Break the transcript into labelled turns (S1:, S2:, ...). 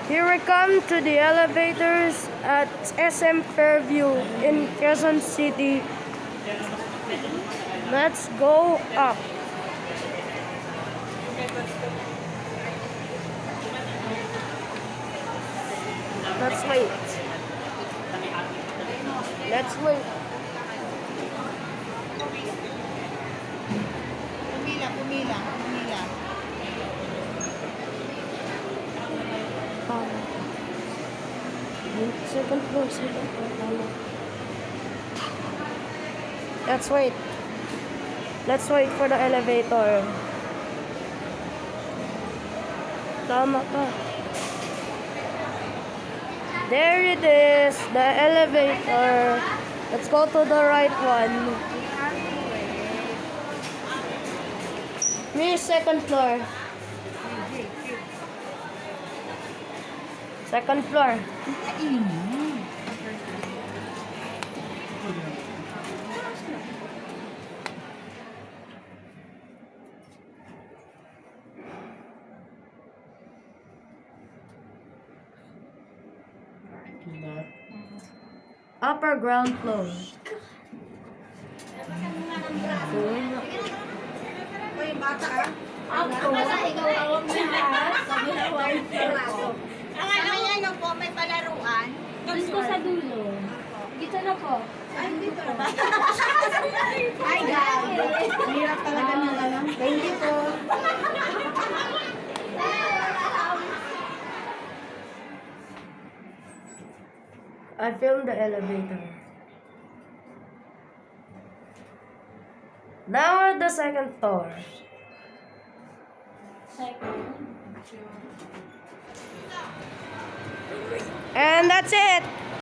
S1: Here we come to the elevators at SM Fairview in Quezon City. Let's go up. Let's wait. Let's wait.
S2: Pumila.
S1: Second floor. Let's wait. Let's wait for the elevator. Tama ka. There it is, the elevator. Let's go to the right one. Me, second floor. Second floor. Upper ground floor.
S2: Uy, bata. Ang ano po, may palaruan.
S3: Dito sa dulo. Dito na po.
S2: Ay, dito. Ay, gabi. Hirap talaga ng alam. Thank you po.
S1: I filmed the elevator. Now we're at the second floor. And that's it.